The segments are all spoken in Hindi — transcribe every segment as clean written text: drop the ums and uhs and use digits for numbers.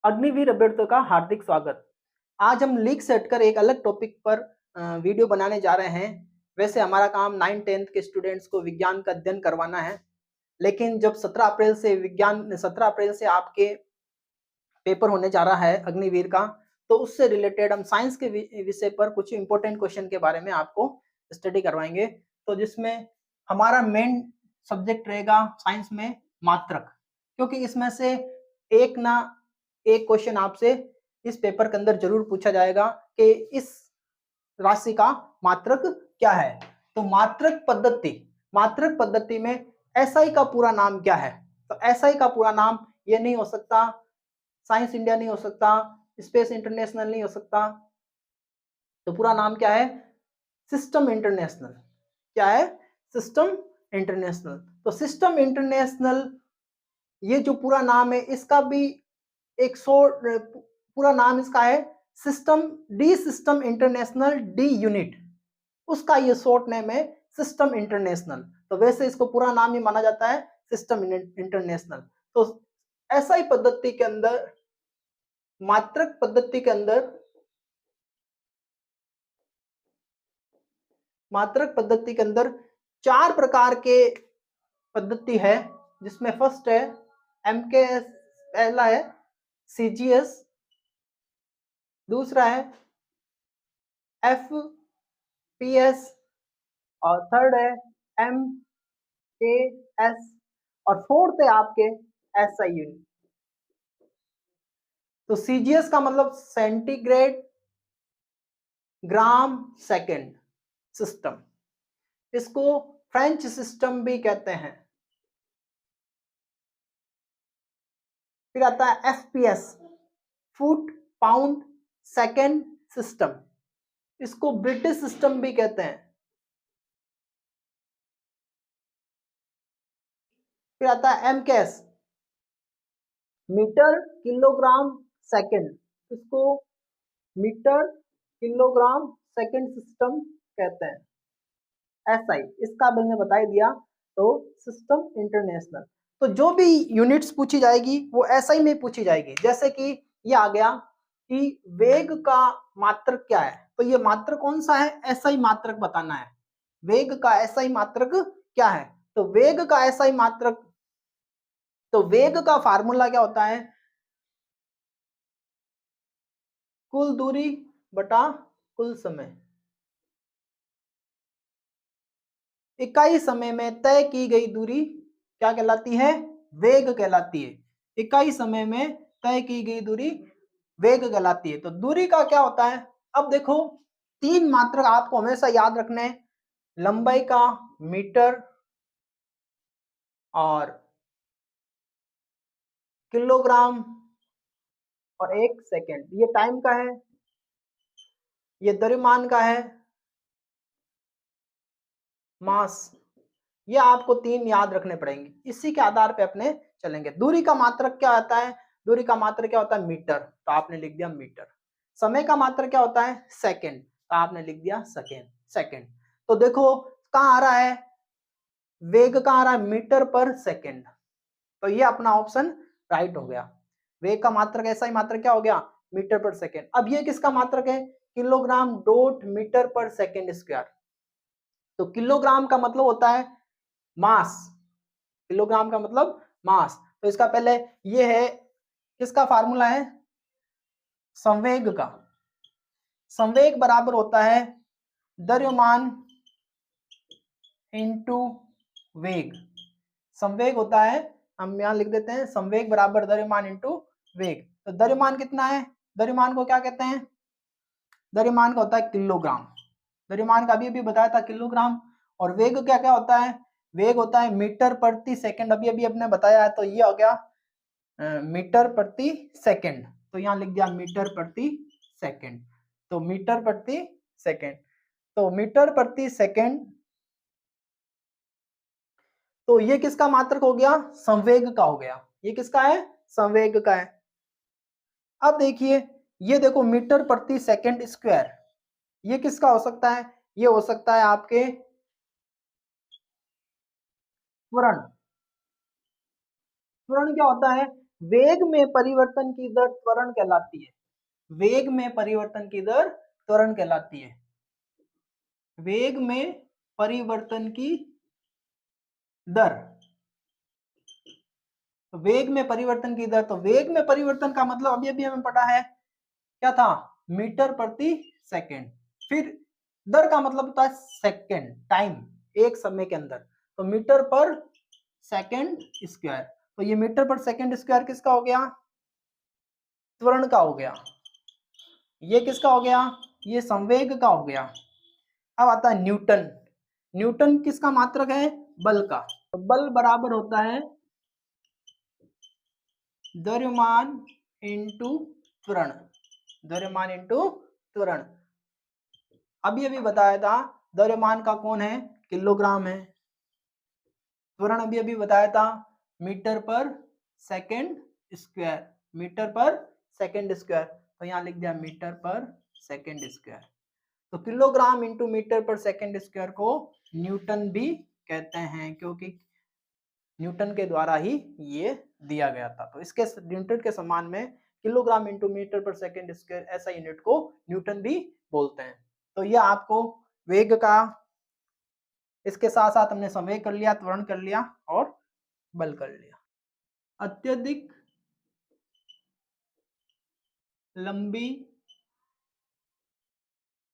अग्निवीर अभ्यर्थियों का हार्दिक स्वागत। आज हम लीक से हटकर एक अलग टॉपिक पर वीडियो बनाने जा रहे हैं। वैसे हमारा काम 9-10th के स्टूडेंट्स को विज्ञान का अध्ययन करवाना है, लेकिन जब 17 अप्रैल से आपके पेपर होने जा रहा है अग्निवीर का, तो उससे रिलेटेड हम साइंस के विषय पर कुछ इंपॉर्टेंट क्वेश्चन के बारे में आपको स्टडी करवाएंगे। तो जिसमें हमारा मेन सब्जेक्ट रहेगा साइंस में मात्रक, क्योंकि इसमें से एक ना एक क्वेश्चन आपसे इस पेपर के अंदर जरूर पूछा जाएगा कि इस राशि का मात्रक क्या है। तो मात्रक पद्धति में एसआई का पूरा नाम क्या है? तो एसआई का पूरा नाम ये नहीं हो सकता, साइंस इंडिया नहीं हो सकता, स्पेस इंटरनेशनल नहीं हो सकता। तो पूरा नाम क्या है? System international. क्या है? System international. तो सिस्टम इंटरनेशनल ये जो पूरा नाम है, इसका भी एक पूरा नाम इसका है सिस्टम इंटरनेशनल डी यूनिट, उसका ये शॉर्ट नेम है सिस्टम इंटरनेशनल। तो वैसे इसको पूरा नाम ही माना जाता है सिस्टम इंटरनेशनल। तो एसआई पद्धति के अंदर, मात्रक पद्धति के अंदर, मात्रक पद्धति के अंदर 4 प्रकार के पद्धति है, जिसमें फर्स्ट है एमकेएस, पहला है सीजीएस, दूसरा है एफपीएस और थर्ड है एमकेएस और फोर्थ है आपके एसआई यूनिट। तो सीजीएस का मतलब सेंटीग्रेड ग्राम सेकेंड सिस्टम, इसको फ्रेंच सिस्टम भी कहते हैं। फिर आता है FPS, foot pound second system, इसको ब्रिटिश सिस्टम भी कहते हैं। फिर आता है एमकेएस, मीटर किलोग्राम सेकेंड, इसको मीटर किलोग्राम सेकेंड सिस्टम कहते हैं। एसआई इसका मैंने बता ही दिया, तो सिस्टम इंटरनेशनल। तो जो भी यूनिट्स पूछी जाएगी वो एसआई में पूछी जाएगी। जैसे कि ये आ गया कि वेग का मात्रक क्या है, तो ये मात्रक कौन सा है? एसआई मात्रक बताना है। वेग का एसआई मात्रक क्या है? तो वेग का एसआई मात्रक, तो वेग का फार्मूला क्या होता है? कुल दूरी बटा कुल समय। इकाई समय में तय की गई दूरी क्या कहलाती है? वेग कहलाती है। इकाई समय में तय की गई दूरी वेग कहलाती है। तो दूरी का क्या होता है? अब देखो, 3 मात्रक आपको हमेशा याद रखने हैं, लंबाई का मीटर और किलोग्राम और 1 सेकेंड, ये टाइम का है, ये द्रव्यमान का है, मास। ये आपको 3 याद रखने पड़ेंगे, इसी के आधार पे अपने चलेंगे। दूरी का मात्रक क्या होता है? दूरी का मात्रक क्या होता है? मीटर, तो आपने लिख दिया मीटर। समय का मात्रक क्या होता है? सेकंड, तो आपने लिख दिया सेकंड। तो देखो कहाँ आ रहा है वेग? कहाँ आ रहा है? मीटर पर सेकंड। तो ये अपना ऑप्शन राइट हो गया। वेग का मात्रक ऐसा ही मात्रक क्या हो गया? मीटर पर सेकंड। अब ये किसका मात्रक है? किलोग्राम डॉट मीटर पर सेकंड स्क्वायर। तो किलोग्राम का मतलब होता है मास, किलोग्राम का मतलब मास। तो इसका पहले ये है, किसका फार्मूला है? संवेग का। संवेग बराबर होता है द्रव्यमान इंटू वेग। संवेग होता है, हम यहां लिख देते हैं, संवेग बराबर द्रव्यमान इंटू वेग। तो द्रव्यमान कितना है? द्रव्यमान को क्या कहते हैं? द्रव्यमान का होता है किलोग्राम। द्रव्यमान का अभी बताया था किलोग्राम। और वेग क्या क्या होता है? वेग होता है मीटर प्रति सेकंड, अभी अभी अपने बताया है। तो ये हो गया मीटर प्रति सेकंड। तो यहां लिख दिया मीटर प्रति सेकंड। तो मीटर प्रति सेकंड, तो मीटर प्रति सेकंड। तो ये किसका मात्रक हो गया? संवेग का हो गया। ये किसका है? संवेग का है। अब देखिए, ये देखो मीटर प्रति सेकंड स्क्वायर, ये किसका हो सकता है? ये हो सकता है आपके त्वरण। त्वरण क्या होता है? वेग में परिवर्तन की दर त्वरण कहलाती है। वेग में परिवर्तन की दर त्वरण कहलाती है। वेग में परिवर्तन की दर, तो वेग में परिवर्तन की दर, तो वेग में परिवर्तन का मतलब अभी अभी हमें पता है क्या था, मीटर प्रति सेकंड। फिर दर का मतलब होता है सेकंड, टाइम, एक समय के अंदर, तो मीटर पर सेकंड स्क्वायर। तो ये मीटर पर सेकंड स्क्वायर किसका हो गया, त्वरण का हो गया। ये किसका हो गया, ये संवेग का हो गया। अब आता है न्यूटन। न्यूटन किसका मात्रक है, बल का। तो बल बराबर होता है द्रव्यमान इंटू त्वरण, द्रव्यमान इंटू त्वरण। अभी अभी बताया था द्रव्यमान का कौन है, किलोग्राम है। त्वरण अभी अभी बताया था मीटर पर सेकंड स्क्वायर, मीटर पर सेकंड स्क्वायर। तो यहाँ लिख दिया मीटर पर सेकंड स्क्वायर। तो किलोग्राम इंटू मीटर पर सेकंड स्क्वायर को न्यूटन भी कहते हैं, क्योंकि न्यूटन के द्वारा ही ये दिया गया था। तो इसके न्यूटन के समान में किलोग्राम इंटू मीटर पर सेकंड स्क्वायर, ऐसा यूनिट को न्यूटन भी बोलते हैं। तो यह आपको वेग का, इसके साथ साथ हमने संवेग कर लिया, त्वरण कर लिया और बल कर लिया। अत्यधिक लंबी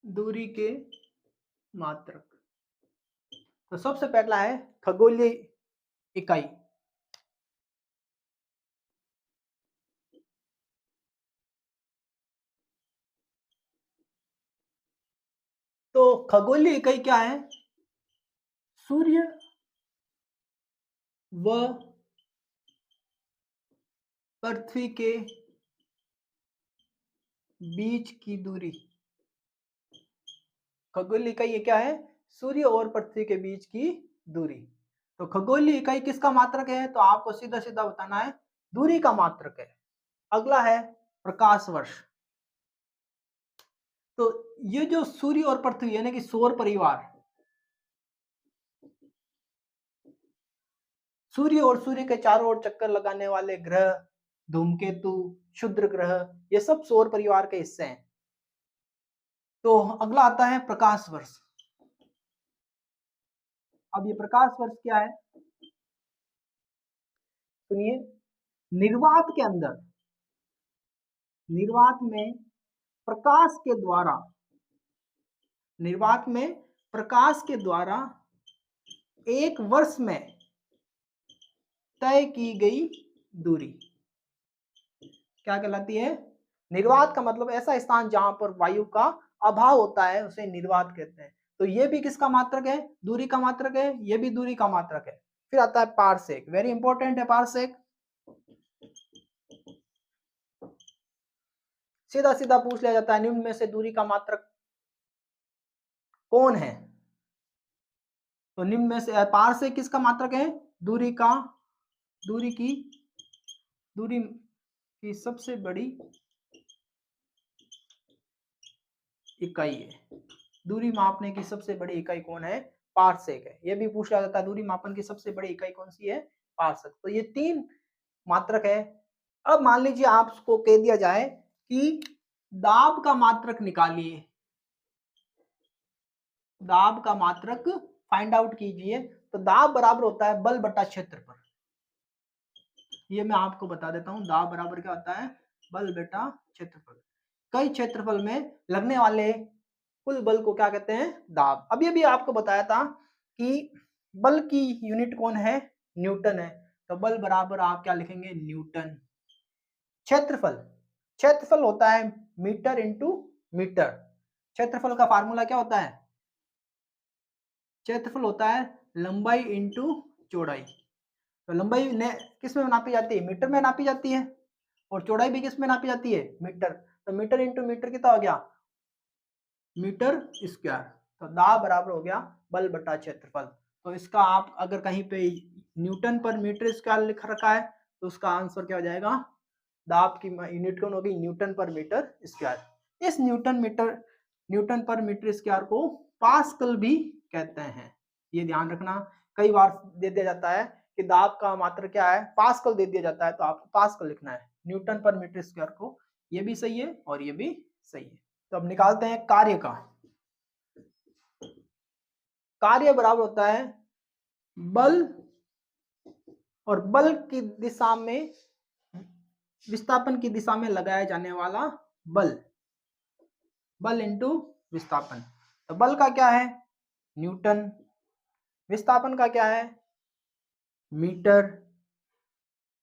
दूरी के मात्रक। तो सबसे पहला है खगोलीय इकाई। तो खगोलीय इकाई क्या है, सूर्य व पृथ्वी के बीच की दूरी। खगोलीय इकाई ये क्या है, सूर्य और पृथ्वी के बीच की दूरी। तो खगोलीय इकाई किसका मात्रक है, तो आपको सीधा सीधा बताना है दूरी का मात्रक है। अगला है प्रकाश वर्ष। तो ये जो सूर्य और पृथ्वी यानी कि सौर परिवार, सूर्य और सूर्य के चारों ओर चक्कर लगाने वाले ग्रह, धूमकेतु, क्षुद्र ग्रह, ये सब सौर परिवार के हिस्से हैं। तो अगला आता है प्रकाश वर्ष। अब ये प्रकाश वर्ष क्या है, सुनिए, निर्वात के अंदर, निर्वात में प्रकाश के द्वारा, निर्वात में प्रकाश के द्वारा एक वर्ष में तय की गई दूरी क्या कहलाती है, निर्वात का मतलब ऐसा स्थान जहां पर वायु का अभाव होता है उसे निर्वात कहते हैं। तो ये भी किसका मात्रक है, दूरी का मात्रक है, ये भी दूरी का मात्रक है। फिर आता है पारसेक, वेरी इंपॉर्टेंट है पारसेक। सीधा सीधा पूछ लिया जाता है निम्न में से दूरी का मात्रक कौन है। तो निम्न में से पारसेक किसका मात्रक है, दूरी का, दूरी की सबसे बड़ी इकाई है। दूरी मापने की सबसे बड़ी इकाई कौन है, पारसेक है। यह भी पूछा जाता है दूरी मापन की सबसे बड़ी इकाई कौन सी है, पारसेक। तो ये तीन मात्रक है। अब मान लीजिए आपको कह दिया जाए कि दाब का मात्रक निकालिए, दाब का मात्रक फाइंड आउट कीजिए। तो दाब बराबर होता है बल बटा क्षेत्रफल। ये मैं आपको बता देता हूं, दाब बराबर क्या होता है, बल बटा क्षेत्रफल। कई क्षेत्रफल में लगने वाले कुल बल को क्या कहते हैं, दाब। अभी अभी आपको बताया था कि बल की यूनिट कौन है, न्यूटन है। तो बल बराबर आप क्या लिखेंगे, न्यूटन। क्षेत्रफल, क्षेत्रफल होता है मीटर इंटू मीटर। क्षेत्रफल का फार्मूला क्या होता है, क्षेत्रफल होता है लंबाई इंटू चौड़ाई। तो लंबाई किस में नापी जाती है, मीटर में नापी जाती है, और चौड़ाई भी किस में नापी जाती है, मीटर। तो मीटर इंटू मीटर कितना हो गया, मीटर स्क्वायर। तो दाब बराबर हो गया बल बटा क्षेत्रफल। तो इसका आप अगर कहीं पे न्यूटन पर मीटर स्क्वायर लिख रखा है तो उसका आंसर क्या हो जाएगा, दाब की यूनिट कौन होगी, न्यूटन पर मीटर स्क्वायर। इस न्यूटन पर मीटर स्क्वायर को पास्कल भी कहते हैं, ये ध्यान रखना। कई बार दे दिया जाता है कि दाब का मात्रक क्या है, पास्कल दे दिया जाता है तो आपको पास्कल लिखना है। न्यूटन पर मीटर स्क्वायर को, ये भी सही है और ये भी सही है। तो अब निकालते हैं कार्य का। कार्य बराबर होता है बल और बल की दिशा में, विस्थापन की दिशा में लगाया जाने वाला बल, बल इंटू विस्थापन। तो बल का क्या है न्यूटन, विस्थापन का क्या है मीटर,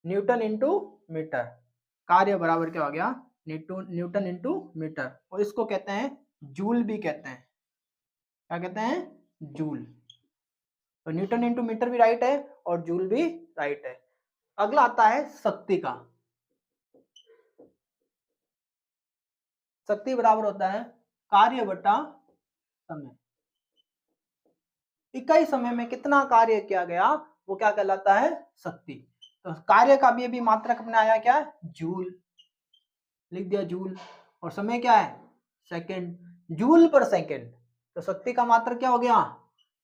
न्यूटन इंटू मीटर। कार्य बराबर क्या हो गया न्यूटन इंटू मीटर, और इसको कहते हैं जूल भी कहते हैं। क्या कहते हैं जूल। तो न्यूटन इंटू मीटर भी राइट है और जूल भी राइट है। अगला आता है शक्ति का। शक्ति बराबर होता है कार्य बटा समय। इकाई समय में कितना कार्य किया गया वो क्या कहलाता है शक्ति। तो कार्य का भी अभी मात्रक अपने आया क्या जूल, लिख दिया जूल, और समय क्या है सेकंड, जूल पर सेकंड। तो शक्ति का मात्रक क्या हो गया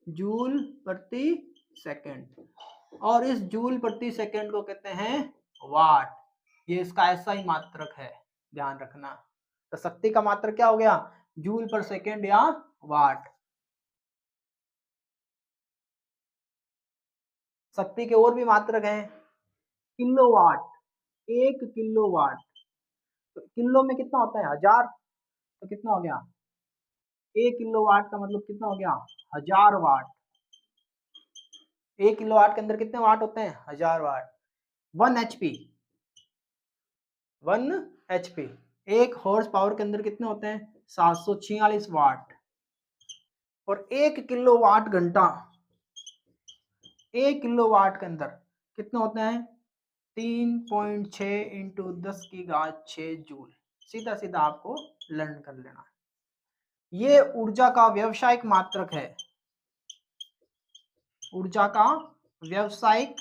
जूल प्रति सेकंड, और इस जूल प्रति सेकंड को कहते हैं वाट। ये इसका ऐसा ही मात्रक है, ध्यान रखना। तो शक्ति का मात्रक क्या हो गया जूल पर सेकंड या वाट। शक्ति के और भी मात्रक हैं, किलोवाट, 1 किलोवाट। तो किलो में कितना होता है 1000, तो कितना हो गया 1 किलोवाट का मतलब कितना हो गया 1000 वाट। 1 किलोवाट के अंदर कितने वाट होते हैं 1000 वाट। 1 HP, 1 HP, 1 हॉर्स पावर के अंदर कितने होते हैं 746 वाट। और 1 किलोवाट घंटा, 1 किलोवाट के अंदर कितने होते हैं 3.6 इंटू 10⁻6 जूल। सीधा सीधा आपको लर्न कर लेना है। ये ऊर्जा का व्यावसायिक मात्रक है, ऊर्जा का व्यावसायिक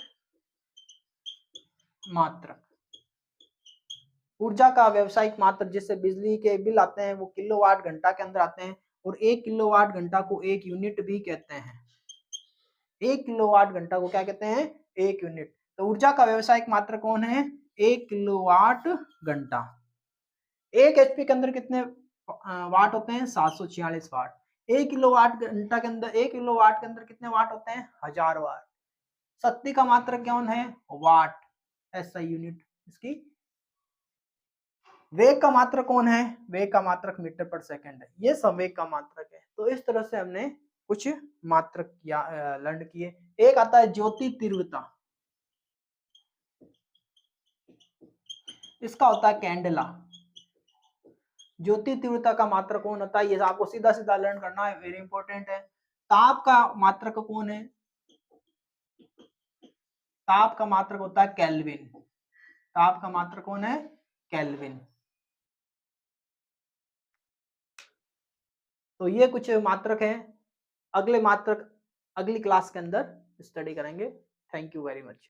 मात्रक। ऊर्जा का व्यावसायिक मात्रक जिससे बिजली के बिल आते हैं वो किलोवाट घंटा के अंदर आते हैं, और 1 किलोवाट घंटा को 1 यूनिट भी कहते हैं। 1 किलोवाट घंटा को क्या कहते हैं 1 यूनिट। तो ऊर्जा का व्यावसायिक मात्रक कौन है 1 किलोवाट घंटा। 1 HP के अंदर कितने वाट होते हैं 746 वाट। 1 किलोवाट घंटा के अंदर 1 किलोवाट के अंदर कितने वाट होते हैं 1000 वाट। शक्ति का मात्रक कौन है वाट, ऐसा यूनिट इसकी। वेग का मात्रक कौन है, वेग का मात्रक मीटर पर सेकंड है, ये संवेग का मात्रक है। तो इस तरह से हमने कुछ मात्रक लर्न किए। एक आता है ज्योति तीव्रता, इसका होता है कैंडेला। ज्योति तीव्रता का मात्रक कौन होता है, ये आपको सीधा सीधा लर्न करना है, वेरी इंपॉर्टेंट है। ताप का मात्रक कौन है, ताप का मात्रक होता है केल्विन। ताप का मात्रक कौन है केल्विन। तो ये कुछ मात्रक हैं, अगले मात्रक अगली क्लास के अंदर स्टडी करेंगे। Thank you very much.